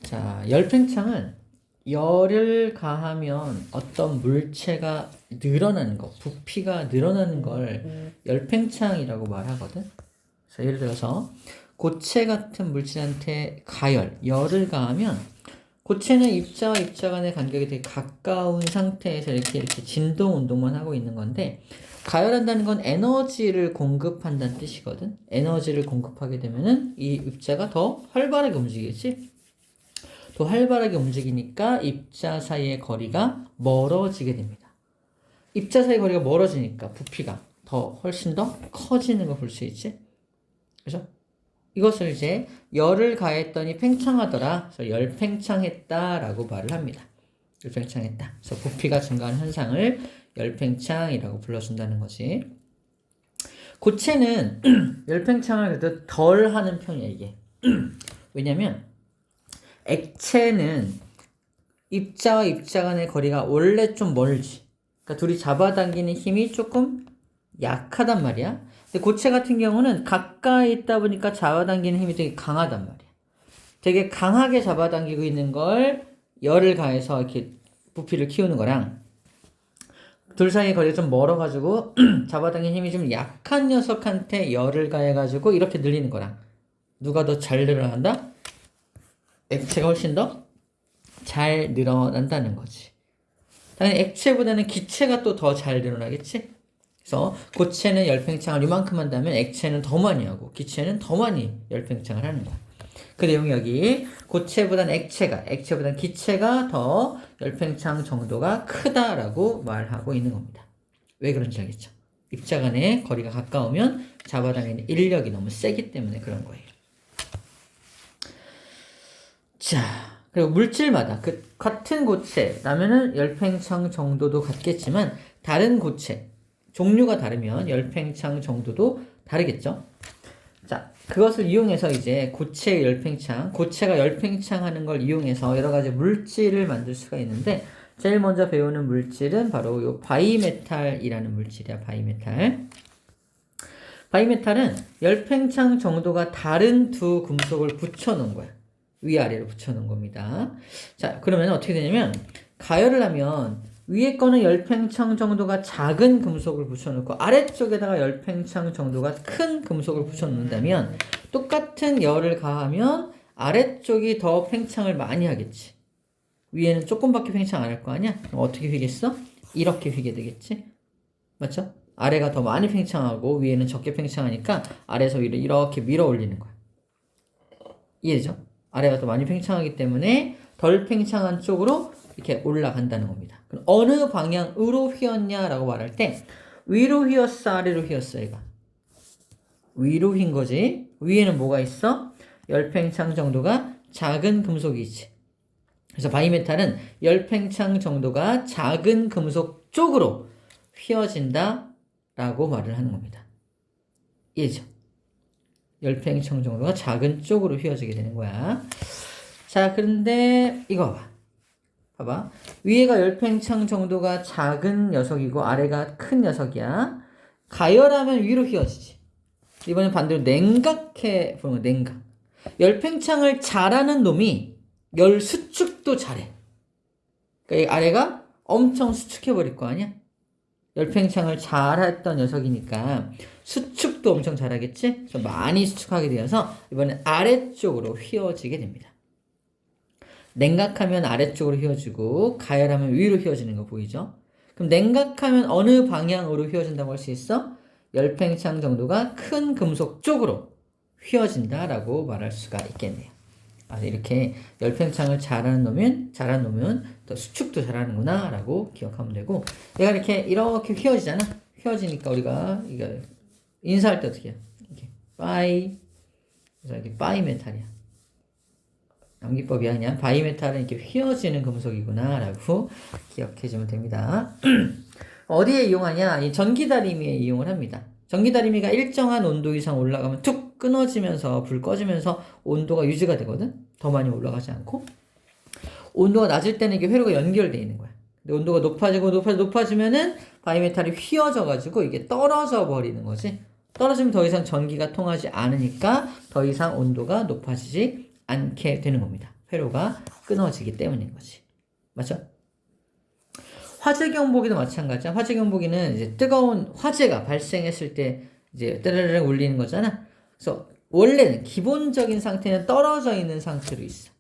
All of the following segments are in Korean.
자, 열팽창은 열을 가하면 어떤 물체가 늘어나는 거, 부피가 늘어나는 걸 열팽창이라고 말하거든. 그래서 예를 들어서 고체 같은 물질한테 열을 가하면 고체는 입자와 입자 간의 간격이 되게 가까운 상태에서 이렇게 진동 운동만 하고 있는 건데, 가열한다는 건 에너지를 공급한다는 뜻이거든. 에너지를 공급하게 되면은 이 입자가 더 활발하게 움직이겠지? 더 활발하게 움직이니까 입자 사이의 거리가 멀어지게 됩니다. 입자 사이의 거리가 멀어지니까 부피가 훨씬 더 커지는 걸 볼 수 있지. 그죠? 이것을 이제 열을 가했더니 팽창하더라. 그래서 열팽창했다라고 말을 합니다. 열팽창했다. 그래서 부피가 증가하는 현상을 열팽창이라고 불러준다는 거지. 고체는 열팽창을 그래도 덜 하는 편이야, 이게. 왜냐면 액체는 입자와 입자 간의 거리가 원래 좀 멀지. 그러니까 둘이 잡아당기는 힘이 조금 약하단 말이야. 근데 고체 같은 경우는 가까이 있다 보니까 잡아당기는 힘이 되게 강하단 말이야. 되게 강하게 잡아당기고 있는 걸 열을 가해서 이렇게 부피를 키우는 거랑, 둘 사이의 거리가 좀 멀어가지고 잡아당기는 힘이 좀 약한 녀석한테 열을 가해가지고 이렇게 늘리는 거랑, 누가 더 잘 늘어난다? 액체가 훨씬 더 잘 늘어난다는 거지. 당연히 액체보다는 기체가 또 더 잘 늘어나겠지? 그래서 고체는 열팽창을 이만큼 한다면 액체는 더 많이 하고 기체는 더 많이 열팽창을 하는 거야. 그 내용이 여기 고체보다는 액체보다는 기체가 더 열팽창 정도가 크다라고 말하고 있는 겁니다. 왜 그런지 알겠죠? 입자 간의 거리가 가까우면 잡아당기는 인력이 너무 세기 때문에 그런 거예요. 자, 그리고 물질마다 같은 고체라면은 열팽창 정도도 같겠지만 다른 고체 종류가 다르면 열팽창 정도도 다르겠죠. 자, 그것을 이용해서 이제 고체의 열팽창, 고체가 열팽창하는 걸 이용해서 여러 가지 물질을 만들 수가 있는데, 제일 먼저 배우는 물질은 바로 요 바이메탈이라는 물질이야. 바이메탈은 열팽창 정도가 다른 두 금속을 붙여놓은 거야. 위아래로 붙여놓은 겁니다. 자, 그러면 어떻게 되냐면 가열을 하면 위에 거는 열팽창 정도가 작은 금속을 붙여놓고 아래쪽에다가 열팽창 정도가 큰 금속을 붙여놓는다면 똑같은 열을 가하면 아래쪽이 더 팽창을 많이 하겠지. 위에는 조금밖에 팽창 안 할 거 아니야? 그럼 어떻게 휘겠어? 이렇게 휘게 되겠지? 맞죠? 아래가 더 많이 팽창하고 위에는 적게 팽창하니까 아래에서 위로 이렇게 밀어 올리는 거야. 이해되죠? 아래가 더 많이 팽창하기 때문에 덜 팽창한 쪽으로 이렇게 올라간다는 겁니다. 그럼 어느 방향으로 휘었냐라고 말할 때 위로 휘었어, 아래로 휘었어, 얘가? 위로 휜 거지. 위에는 뭐가 있어? 열팽창 정도가 작은 금속이 있지. 그래서 바이메탈은 열팽창 정도가 작은 금속 쪽으로 휘어진다라고 말을 하는 겁니다. 이해죠? 열팽창 정도가 작은 쪽으로 휘어지게 되는 거야. 자, 그런데 이거 봐봐. 위에가 열팽창 정도가 작은 녀석이고 아래가 큰 녀석이야. 가열하면 위로 휘어지지. 이번엔 반대로 냉각해 보는 거야. 냉각. 열팽창을 잘하는 놈이 열 수축도 잘해. 그러니까 아래가 엄청 수축해버릴 거 아니야? 열팽창을 잘했던 녀석이니까 수축도 엄청 잘하겠지? 그래서 많이 수축하게 되어서 이번엔 아래쪽으로 휘어지게 됩니다. 냉각하면 아래쪽으로 휘어지고 가열하면 위로 휘어지는 거 보이죠? 그럼 냉각하면 어느 방향으로 휘어진다고 할 수 있어? 열팽창 정도가 큰 금속 쪽으로 휘어진다라고 말할 수가 있겠네요. 이렇게 열팽창을 잘하는 놈은 또 수축도 잘하는구나 라고 기억하면 되고, 얘가 이렇게 휘어지잖아. 휘어지니까 우리가 이거 인사할 때 어떻게 해? 이렇게 바이. 그래서 이렇게 바이메탈이야. 암기법이 아니야. 바이메탈은 이렇게 휘어지는 금속이구나 라고 기억해주면 됩니다. 어디에 이용하냐? 이 전기다리미에 이용을 합니다. 전기다리미가 일정한 온도 이상 올라가면 툭 끊어지면서 불 꺼지면서 온도가 유지가 되거든. 더 많이 올라가지 않고. 온도가 낮을 때는 이게 회로가 연결되어 있는 거야. 근데 온도가 높아지면은 바이메탈이 휘어져 가지고 이게 떨어져 버리는 거지. 떨어지면 더 이상 전기가 통하지 않으니까 더 이상 온도가 높아지지 않게 되는 겁니다. 회로가 끊어지기 때문인 거지. 맞죠? 화재 경보기도 마찬가지야. 화재 경보기는 이제 뜨거운 화재가 발생했을 때 이제 뜨르르 울리는 거잖아. 그래서 원래는 기본적인 상태는 떨어져 있는 상태로 있어.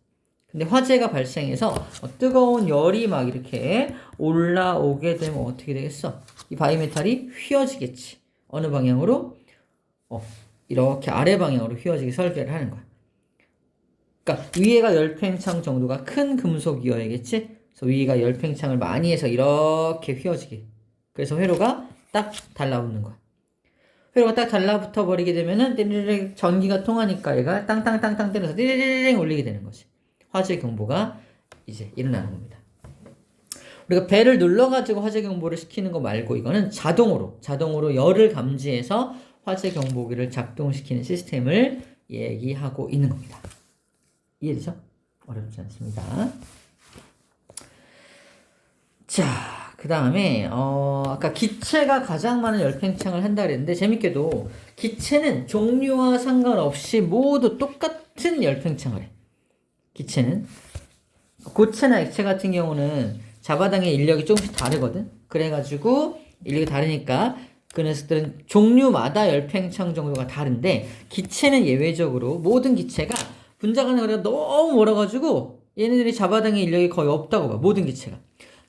근데 화재가 발생해서 뜨거운 열이 막 이렇게 올라오게 되면 어떻게 되겠어? 이 바이메탈이 휘어지겠지. 어느 방향으로? 이렇게 아래 방향으로 휘어지게 설계를 하는 거야. 그러니까 위에가 열팽창 정도가 큰 금속이어야겠지? 그래서 위가 열팽창을 많이 해서 이렇게 휘어지게. 그래서 회로가 딱 달라붙는 거야. 회로가 딱 달라붙어 버리게 되면은 띠리링 전기가 통하니까 얘가 땅땅땅땅 때려서 띠리링 울리게 되는 거지. 화재 경보가 이제 일어나는 겁니다. 우리가 벨을 눌러가지고 화재 경보를 시키는 거 말고 이거는 자동으로 열을 감지해서 화재 경보기를 작동시키는 시스템을 얘기하고 있는 겁니다. 이해되죠? 어렵지 않습니다. 자, 그 다음에 아까 기체가 가장 많은 열팽창을 한다 그랬는데 재밌게도 기체는 종류와 상관없이 모두 똑같은 열팽창을 해. 기체는 고체나 액체 같은 경우는 잡아당의 인력이 조금씩 다르거든. 그래가지고 인력이 다르니까 그 녀석들은 종류마다 열팽창 정도가 다른데 기체는 예외적으로 모든 기체가 분자간의 거리가 너무 멀어가지고 얘네들이 잡아당의 인력이 거의 없다고 봐. 모든 기체가.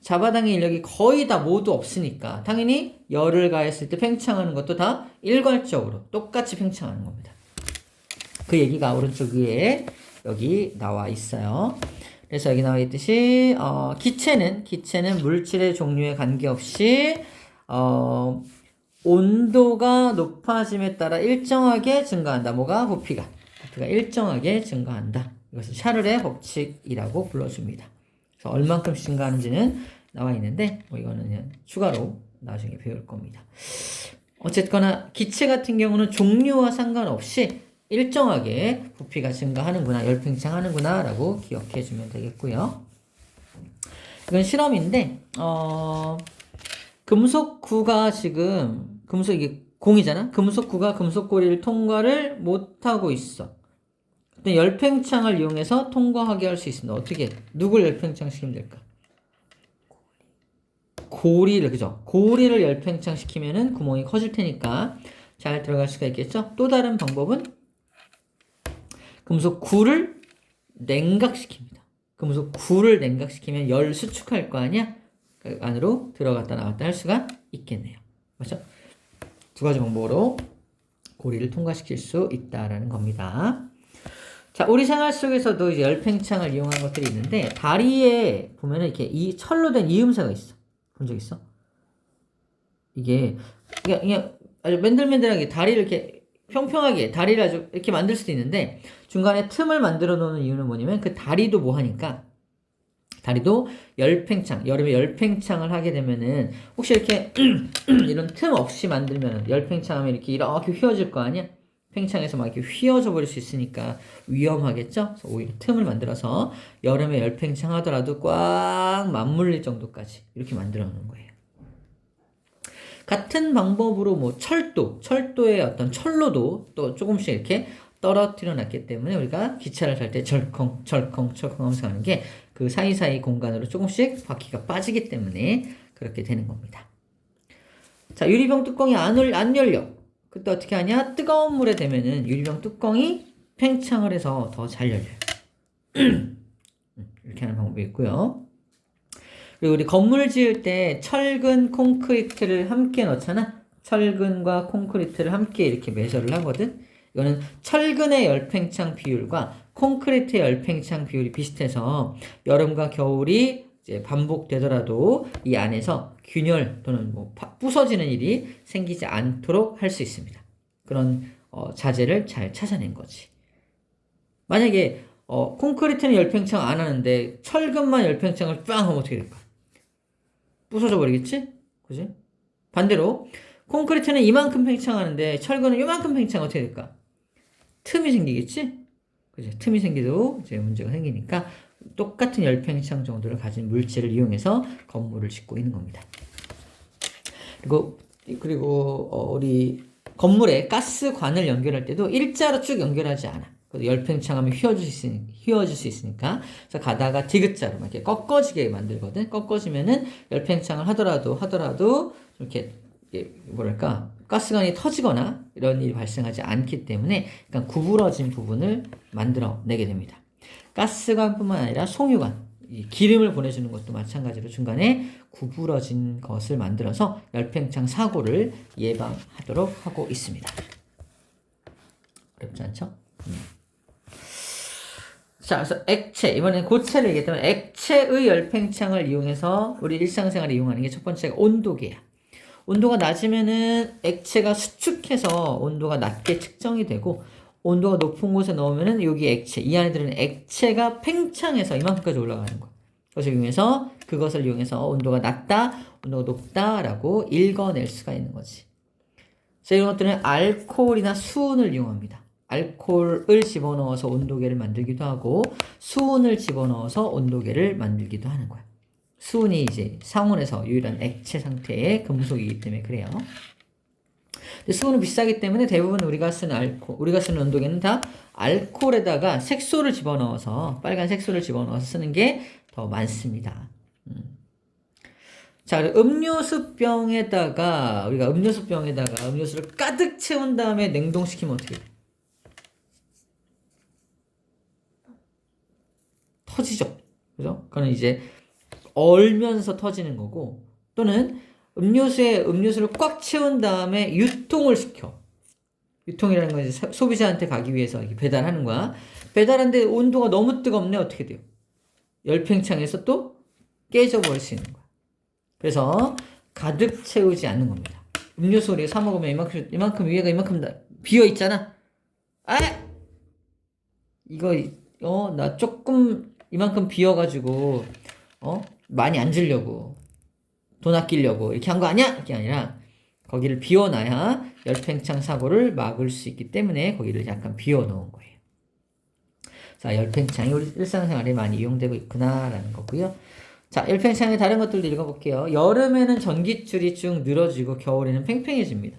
잡아당의 인력이 거의 다 모두 없으니까 당연히 열을 가했을 때 팽창하는 것도 다 일괄적으로 똑같이 팽창하는 겁니다. 그 얘기가 오른쪽 위에 여기 나와 있어요. 그래서 여기 나와 있듯이 기체는 물질의 종류에 관계없이 온도가 높아짐에 따라 일정하게 증가한다. 뭐가? 부피가 일정하게 증가한다. 이것을 샤를의 법칙이라고 불러줍니다. 그래서 얼만큼씩 증가하는지는 나와 있는데 이거는 그냥 추가로 나중에 배울 겁니다. 어쨌거나 기체 같은 경우는 종류와 상관없이 일정하게 부피가 증가하는구나, 열팽창하는구나 라고 기억해 주면 되겠고요. 이건 실험인데 금속구가 지금 이게 공이잖아. 금속구가 금속고리를 통과를 못하고 있어. 근데 열팽창을 이용해서 통과하게 할 수 있습니다. 어떻게? 누굴 열팽창시키면 될까? 고리를, 그죠? 고리를 열팽창시키면은 구멍이 커질 테니까 잘 들어갈 수가 있겠죠? 또 다른 방법은 금속구를 냉각시킵니다. 금속구를 냉각시키면 열 수축할 거 아니야? 그 안으로 들어갔다 나왔다 할 수가 있겠네요. 맞죠? 두 가지 방법으로 고리를 통과시킬 수 있다라는 겁니다. 자, 우리 생활 속에서도 이제 열팽창을 이용한 것들이 있는데 다리에 보면은 이렇게 철로 된 이음새가 있어. 본 적 있어? 이게 그냥 아주 맨들맨들하게 다리를 이렇게 평평하게 다리를 아주 이렇게 만들 수도 있는데 중간에 틈을 만들어 놓는 이유는 뭐냐면 그 다리도 뭐 하니까 다리도 열팽창, 여름에 열팽창을 하게 되면은 혹시 이렇게 이런 틈 없이 만들면 열팽창하면 이렇게 휘어질 거 아니야? 팽창해서 막 이렇게 휘어져 버릴 수 있으니까 위험하겠죠? 그래서 오히려 틈을 만들어서 여름에 열팽창 하더라도 꽉 맞물릴 정도까지 이렇게 만들어 놓는 거예요. 같은 방법으로 뭐 철도의 어떤 철로도 또 조금씩 이렇게 떨어뜨려 놨기 때문에 우리가 기차를 탈 때 철컹 하면서 가는 게 그 사이사이 공간으로 조금씩 바퀴가 빠지기 때문에 그렇게 되는 겁니다. 자, 유리병 뚜껑이 안 열려. 그때 어떻게 하냐? 뜨거운 물에 대면은 유리병 뚜껑이 팽창을 해서 더 잘 열려요. 이렇게 하는 방법이 있고요. 그리고 우리 건물 지을 때 철근, 콘크리트를 함께 넣잖아. 철근과 콘크리트를 함께 이렇게 매설을 하거든. 이거는 철근의 열팽창 비율과 콘크리트의 열팽창 비율이 비슷해서 여름과 겨울이 이제 반복되더라도 이 안에서 균열 또는 뭐 부서지는 일이 생기지 않도록 할 수 있습니다. 그런 자재를 잘 찾아낸 거지. 만약에 콘크리트는 열팽창 안 하는데 철근만 열팽창을 빵 하면 어떻게 될까? 부서져 버리겠지? 그지? 반대로 콘크리트는 이만큼 팽창하는데 철근은 이만큼 팽창 어떻게 될까? 틈이 생기겠지? 그지? 틈이 생기도 이제 문제가 생기니까 똑같은 열팽창 정도를 가진 물질을 이용해서 건물을 짓고 있는 겁니다. 그리고 우리 건물에 가스관을 연결할 때도 일자로 쭉 연결하지 않아. 열팽창하면 휘어질 수 있으니까. 그래서 가다가 디귿자로 막 이렇게 꺾어지게 만들거든. 꺾어지면은 열팽창을 하더라도 이렇게 뭐랄까 가스관이 터지거나 이런 일이 발생하지 않기 때문에 약간 구부러진 부분을 만들어내게 됩니다. 가스관뿐만 아니라 송유관, 이 기름을 보내주는 것도 마찬가지로 중간에 구부러진 것을 만들어서 열팽창 사고를 예방하도록 하고 있습니다. 어렵지 않죠? 자, 그래서 액체, 이번엔 고체를 얘기했다면 액체의 열팽창을 이용해서 우리 일상생활에 이용하는 게 첫 번째가 온도계야. 온도가 낮으면은 액체가 수축해서 온도가 낮게 측정이 되고, 온도가 높은 곳에 넣으면은 여기 액체, 이 안에 들어있는 액체가 팽창해서 이만큼까지 올라가는 거야. 그것을 이용해서 온도가 낮다, 온도가 높다라고 읽어낼 수가 있는 거지. 자, 이런 것들은 알코올이나 수은을 이용합니다. 알코올을 집어넣어서 온도계를 만들기도 하고 수은을 집어넣어서 온도계를 만들기도 하는 거야. 수은이 이제 상온에서 유일한 액체 상태의 금속이기 때문에 그래요. 근데 수은은 비싸기 때문에 대부분 우리가 쓰는 온도계는 다 알코올에다가 색소를 집어넣어서 빨간 색소를 집어넣어서 쓰는 게 더 많습니다. 자, 음료수병에다가 음료수를 가득 채운 다음에 냉동시키면 어떻게 돼? 터지죠. 그죠? 그건 이제 얼면서 터지는 거고, 또는 음료수를 꽉 채운 다음에 유통을 시켜. 유통이라는 건 이제 소비자한테 가기 위해서 배달하는 거야. 배달하는데 온도가 너무 뜨겁네. 어떻게 돼요? 열팽창해서 또 깨져버릴 수 있는 거야. 그래서 가득 채우지 않는 겁니다. 음료수 우리가 사 먹으면 이만큼 위에가 이만큼 비어 있잖아. 이거 나 조금 이만큼 비어가지고 많이 안 주려고 돈 아끼려고 이렇게 한 거 아니야? 이게 아니라 거기를 비워놔야 열팽창 사고를 막을 수 있기 때문에 거기를 약간 비워놓은 거예요. 자, 열팽창이 우리 일상생활에 많이 이용되고 있구나라는 거고요. 자, 열팽창의 다른 것들도 읽어볼게요. 여름에는 전기줄이 쭉 늘어지고 겨울에는 팽팽해집니다.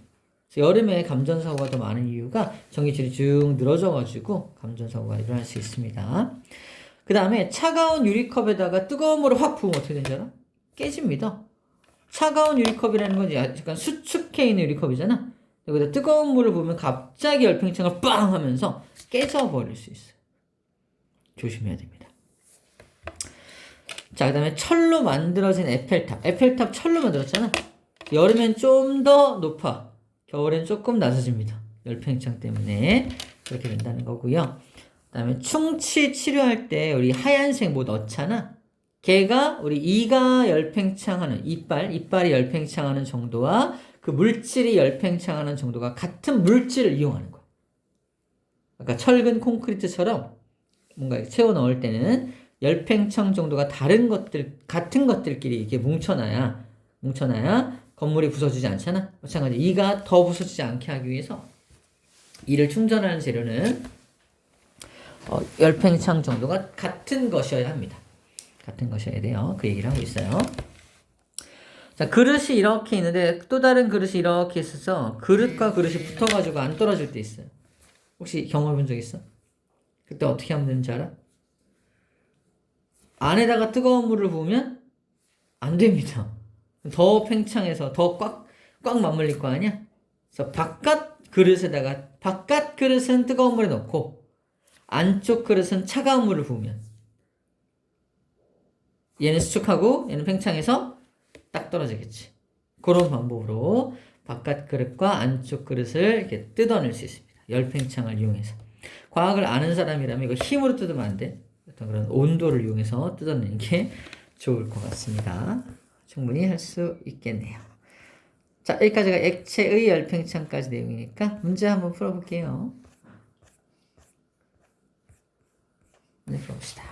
그래서 여름에 감전사고가 더 많은 이유가 전기줄이 쭉 늘어져가지고 감전사고가 일어날 수 있습니다. 그 다음에 차가운 유리컵에다가 뜨거운 물을 확 부으면 어떻게 되는지 알아? 깨집니다. 차가운 유리컵이라는 건 약간 수축해 있는 유리컵이잖아. 여기다 뜨거운 물을 부으면 갑자기 열팽창을 빵 하면서 깨져버릴 수 있어요. 조심해야 됩니다. 자, 그 다음에 철로 만들어진 에펠탑. 에펠탑 철로 만들었잖아. 여름엔 좀 더 높아. 겨울엔 조금 낮아집니다. 열팽창 때문에 그렇게 된다는 거고요. 그 다음에 충치 치료할 때 우리 하얀색 뭐 넣잖아. 걔가 우리 이가 열팽창하는 이빨이 열팽창하는 정도와 그 물질이 열팽창하는 정도가 같은 물질을 이용하는 거야. 아까 철근 콘크리트처럼 뭔가 채워 넣을 때는 열팽창 정도가 같은 것들끼리 이렇게 뭉쳐놔야 건물이 부서지지 않잖아. 마찬가지 이가 더 부서지지 않게 하기 위해서 이를 충전하는 재료는 열팽창 정도가 같은 것이어야 합니다. 같은 것이어야 돼요. 그 얘기를 하고 있어요. 자, 그릇이 이렇게 있는데 또 다른 그릇이 이렇게 있어서 그릇과 그릇이 붙어가지고 안 떨어질 때 있어요. 혹시 경험해 본 적 있어? 그때 어떻게 하면 되는지 알아? 안에다가 뜨거운 물을 부으면 안 됩니다. 더 팽창해서 더 꽉 맞물릴 거 아니야? 그래서 바깥 그릇은 뜨거운 물에 넣고 안쪽 그릇은 차가운 물을 부으면 얘는 수축하고 얘는 팽창해서 딱 떨어지겠지. 그런 방법으로 바깥 그릇과 안쪽 그릇을 이렇게 뜯어낼 수 있습니다. 열팽창을 이용해서. 과학을 아는 사람이라면 이거 힘으로 뜯으면 안 돼. 어떤 그런 온도를 이용해서 뜯어내는 게 좋을 것 같습니다. 충분히 할 수 있겠네요. 자, 여기까지가 액체의 열팽창까지 내용이니까 문제 한번 풀어볼게요. 네, 풀어봅시다.